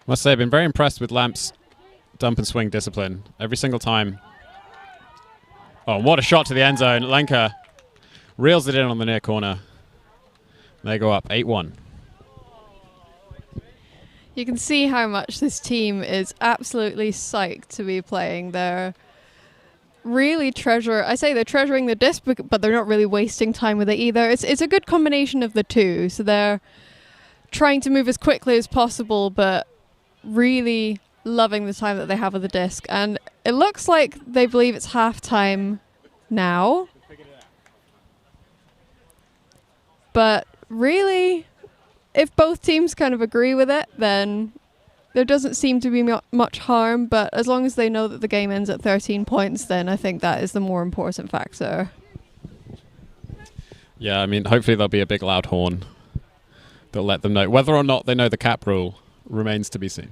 Must say, I've been very impressed with Lamp's dump and swing discipline every single time. Oh, what a shot to the end zone. Lenka reels it in on the near corner. They go up 8-1. You can see how much this team is absolutely psyched to be playing. They're really they're treasuring the disc, but they're not really wasting time with it either. It's a good combination of the two. So they're trying to move as quickly as possible, but really loving the time that they have with the disc. And it looks like they believe it's halftime now. But really, if both teams kind of agree with it, then there doesn't seem to be much harm. But as long as they know that the game ends at 13 points, then I think that is the more important factor. Yeah, I mean, hopefully there'll be a big loud horn that'll let them know. Whether or not they know the cap rule remains to be seen.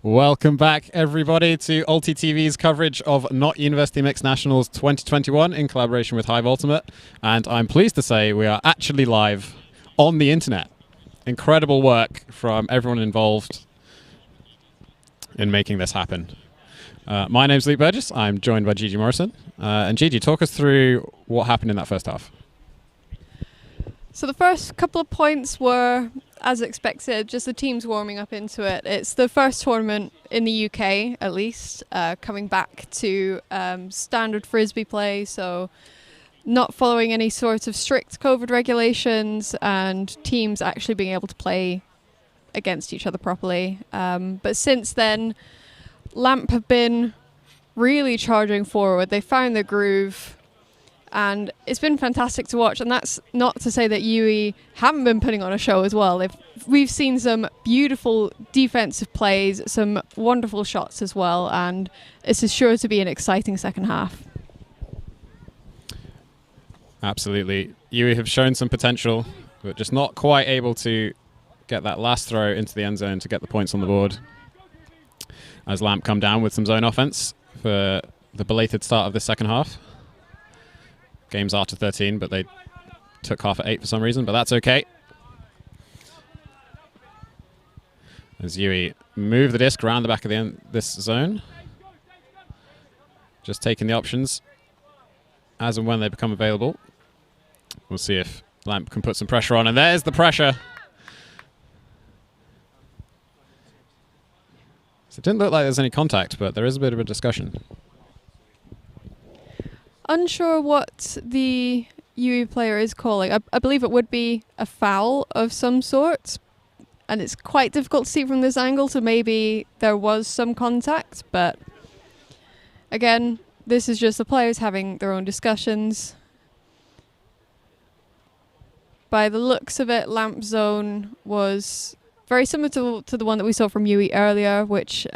Welcome back, everybody, to Ulti TV's coverage of Not University Mixed Nationals 2021 in collaboration with Hive Ultimate. And I'm pleased to say we are actually live on the internet. Incredible work from everyone involved in making this happen. My name's Luke Burgess. I'm joined by Gigi Morrison. And Gigi, talk us through what happened in that first half. So the first couple of points were, as expected, just the teams warming up into it. It's the first tournament in the UK, at least, coming back to standard Frisbee play, so not following any sort of strict COVID regulations and teams actually being able to play against each other properly. But since then, Lamp have been really charging forward. They found the groove, and it's been fantastic to watch. And that's not to say that UWE haven't been putting on a show as well. We've seen some beautiful defensive plays, some wonderful shots as well, and this is sure to be an exciting second half. Absolutely. UWE have shown some potential, but just not quite able to get that last throw into the end zone to get the points on the board. As Lamp come down with some zone offense for the belated start of the second half. Games are to 13, but they took half at 8 for some reason, but that's okay. As UWE move the disc around the back of this zone. Just taking the options as and when they become available. We'll see if Lamp can put some pressure on, and there's the pressure. So it didn't look like there's any contact, but there is a bit of a discussion. Unsure what the UWE player is calling. I believe it would be a foul of some sort, and it's quite difficult to see from this angle, so maybe there was some contact, but again, this is just the players having their own discussions. By the looks of it, Lamp zone was very similar to the one that we saw from UWE earlier, which is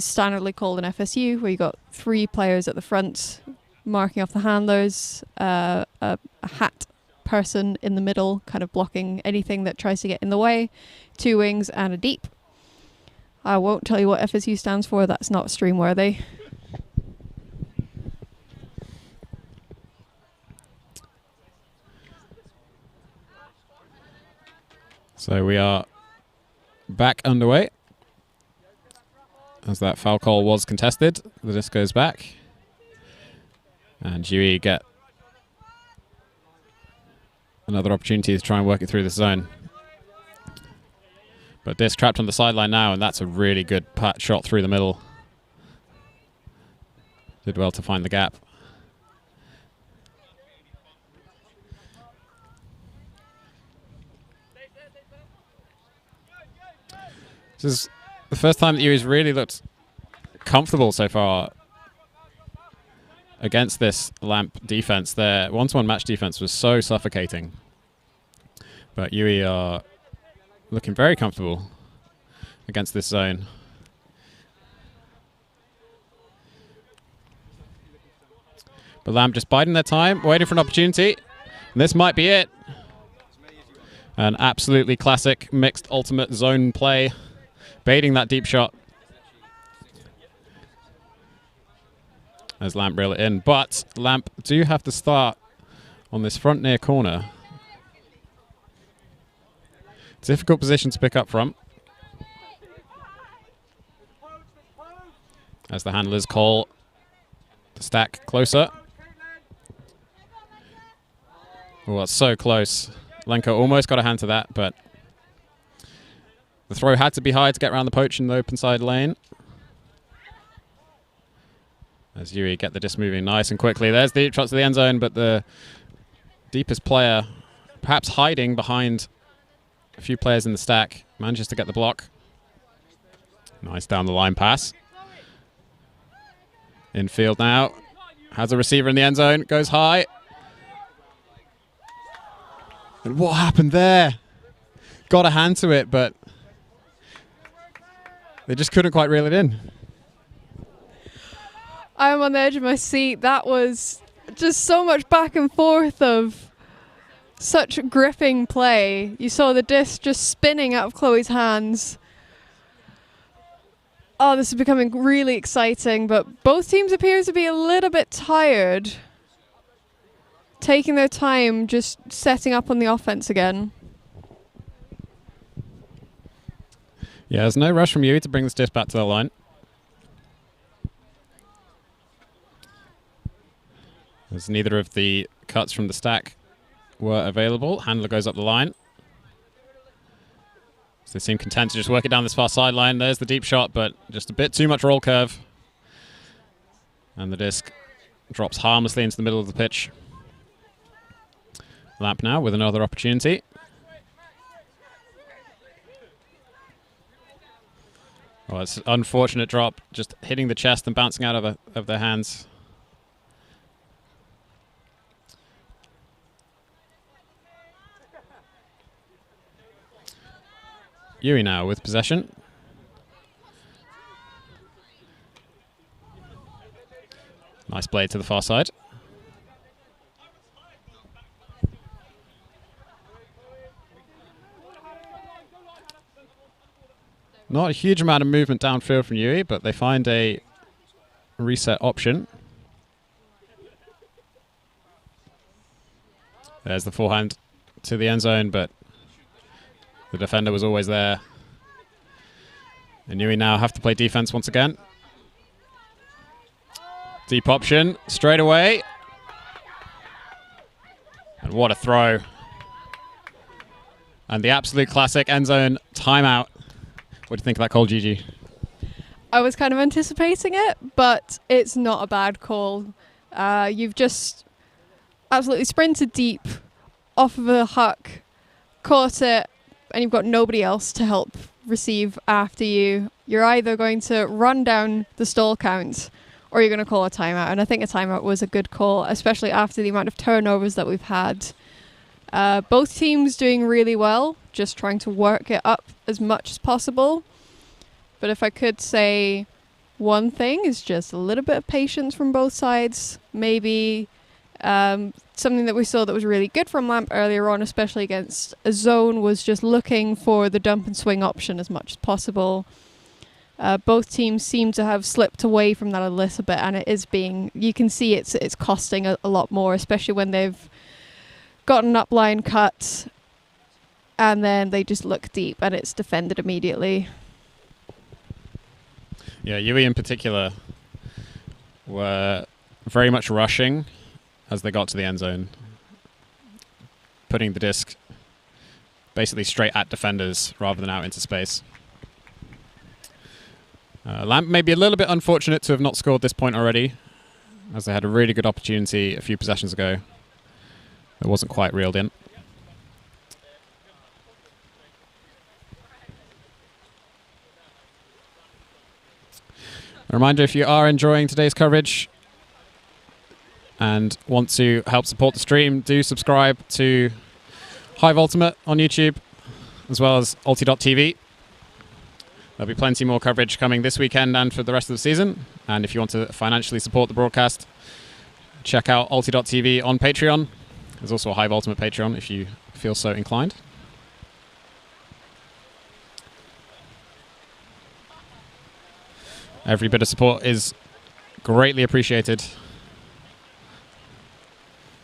standardly called an FSU, where you got 3 players at the front marking off the handlers, a hat person in the middle kind of blocking anything that tries to get in the way, 2 wings and a deep. I won't tell you what FSU stands for, that's not stream worthy. So we are back underway. As that foul call was contested, the disc goes back. And UWE get another opportunity to try and work it through the zone. But disc trapped on the sideline now, and that's a really good pat shot through the middle. Did well to find the gap. This is the first time that UWE's really looked comfortable so far against this Lamp defense. Their one-to-one match defense was so suffocating. But UWE are looking very comfortable against this zone. But Lamp just biding their time, waiting for an opportunity. And this might be it. An absolutely classic mixed ultimate zone play. Baiting that deep shot as Lamp reel it in. But Lamp do have to start on this front near corner. Difficult position to pick up from. As the handlers call the stack closer. Oh, that's so close. Lenko almost got a hand to that, but the throw had to be high to get around the poach in the open side lane. As UWE get the disc moving nice and quickly. There's the deep shot to the end zone, but the deepest player, perhaps hiding behind a few players in the stack, manages to get the block. Nice down the line pass. Infield now. Has a receiver in the end zone. Goes high. And what happened there? Got a hand to it, but they just couldn't quite reel it in. I'm on the edge of my seat. That was just so much back and forth of such gripping play. You saw the disc just spinning out of Chloe's hands. Oh, this is becoming really exciting, but both teams appear to be a little bit tired. Taking their time, just setting up on the offense again. Yeah, there's no rush from UWE to bring this disc back to the line. As neither of the cuts from the stack were available. Handler goes up the line. So they seem content to just work it down this far sideline. There's the deep shot, but just a bit too much roll curve. And the disc drops harmlessly into the middle of the pitch. Lamp now with another opportunity. Oh, it's an unfortunate drop, just hitting the chest and bouncing out of their hands. UWE now with possession. Nice blade to the far side. Not a huge amount of movement downfield from UWE, but they find a reset option. There's the forehand to the end zone, but the defender was always there. And UWE now have to play defense once again. Deep option, straight away. And what a throw. And the absolute classic end zone timeout. What do you think of that call, Gigi? I was kind of anticipating it, but it's not a bad call. You've just absolutely sprinted deep off of a huck, caught it, and you've got nobody else to help receive after you. You're either going to run down the stall count or you're going to call a timeout. And I think a timeout was a good call, especially after the amount of turnovers that we've had. Both teams doing really well, just trying to work it up as much as possible. But if I could say one thing, is just a little bit of patience from both sides. Maybe something that we saw that was really good from Lamp earlier on, especially against a zone, was just looking for the dump and swing option as much as possible. Both teams seem to have slipped away from that a little bit, and it is being, you can see it's costing a lot more, especially when they've got an upline cut and then they just look deep and it's defended immediately. Yeah, UWE in particular were very much rushing as they got to the end zone, putting the disc basically straight at defenders rather than out into space. Lamp may be a little bit unfortunate to have not scored this point already, as they had a really good opportunity a few possessions ago. It wasn't quite reeled in. A reminder, if you are enjoying today's coverage and want to help support the stream, do subscribe to Hive Ultimate on YouTube, as well as ulti.tv. There'll be plenty more coverage coming this weekend and for the rest of the season. And if you want to financially support the broadcast, check out ulti.tv on Patreon. There's also a Hive Ultimate Patreon if you feel so inclined. Every bit of support is greatly appreciated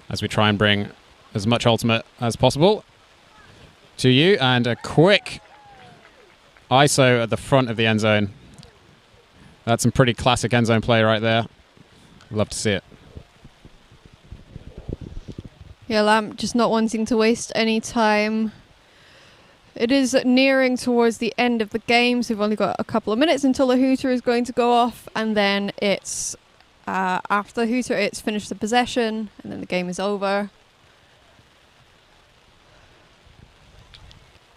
as we try and bring as much Ultimate as possible to you. And a quick ISO at the front of the end zone. That's some pretty classic end zone play right there. Love to see it. Yeah, Lamp just not wanting to waste any time. It is nearing towards the end of the game, so we've only got a couple of minutes until the Hooter is going to go off, and then it's after the Hooter, it's finished the possession, and then the game is over.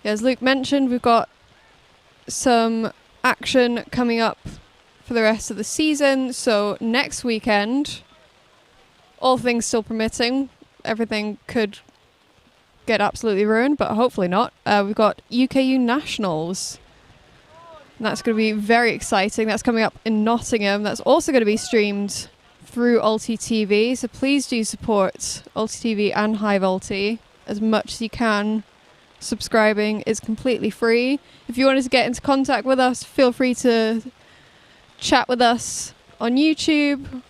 Yeah, as Luke mentioned, we've got some action coming up for the rest of the season. So next weekend, all things still permitting, everything could get absolutely ruined, but hopefully not. We've got UKU Nationals. And that's going to be very exciting. That's coming up in Nottingham. That's also going to be streamed through Ulti TV. So please do support Ulti TV and Hive Ulti as much as you can. Subscribing is completely free. If you wanted to get into contact with us, feel free to chat with us on YouTube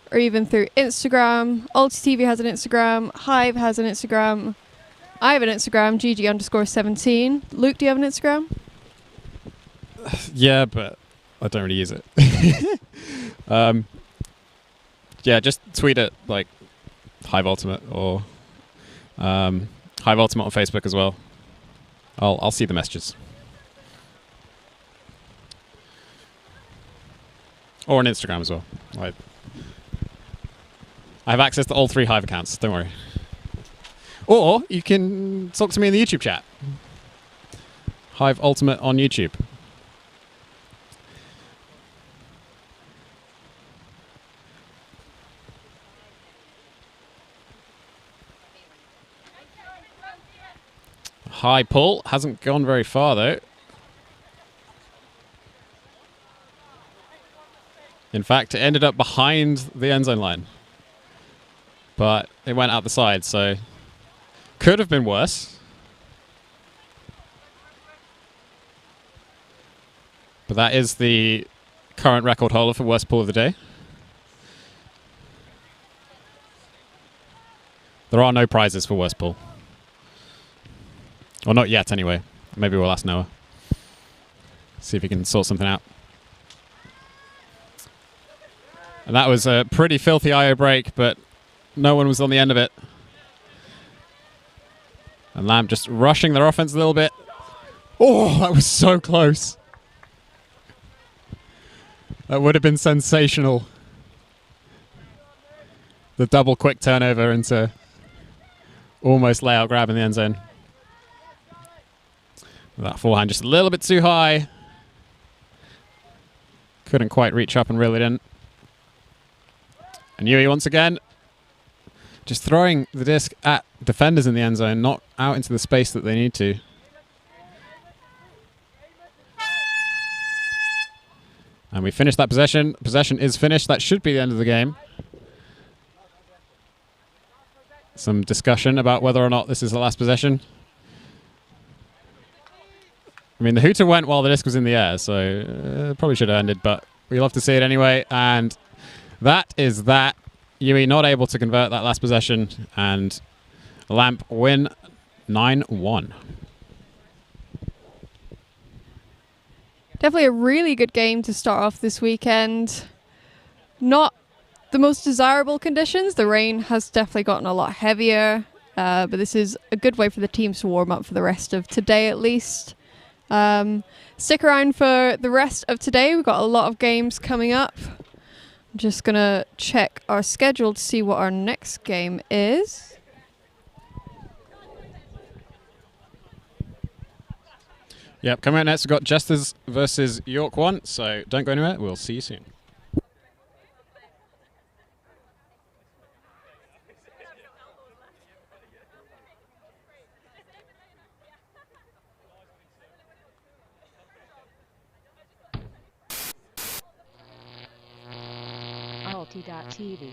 or even through Instagram. Ulti TV has an Instagram. Hive has an Instagram. I have an Instagram, GG_17. Luke, do you have an Instagram? Yeah, but I don't really use it. Yeah, just tweet it like Hive Ultimate or Hive Ultimate on Facebook as well. I'll see the messages. Or on Instagram as well. I have access to all 3 Hive accounts, don't worry. Or you can talk to me in the YouTube chat. Hive Ultimate on YouTube. High pull. Hasn't gone very far, though. In fact, it ended up behind the end zone line. But it went out the side, so could have been worse. But that is the current record holder for worst pull of the day. There are no prizes for worst pull. Or not yet, anyway. Maybe we'll ask Noah. See if he can sort something out. And that was a pretty filthy IO break, but no one was on the end of it. And Lamp just rushing their offense a little bit. Oh, that was so close. That would have been sensational. The double quick turnover into almost layout grab in the end zone. That forehand just a little bit too high. Couldn't quite reach up and reel it in. And UWE once again, just throwing the disc at defenders in the end zone, not out into the space that they need to. And we finished that possession. Possession is finished. That should be the end of the game. Some discussion about whether or not this is the last possession. I mean, the hooter went while the disc was in the air, so probably should have ended, but we love to see it anyway. And that is that. UWE not able to convert that last possession, and Lamp win 9-1. Definitely a really good game to start off this weekend. Not the most desirable conditions. The rain has definitely gotten a lot heavier, but this is a good way for the teams to warm up for the rest of today at least. Stick around for the rest of today. We've got a lot of games coming up. I'm just going to check our schedule to see what our next game is. Yep, coming out next, we've got Jesters versus York 1, so don't go anywhere. We'll see you soon. Alti.tv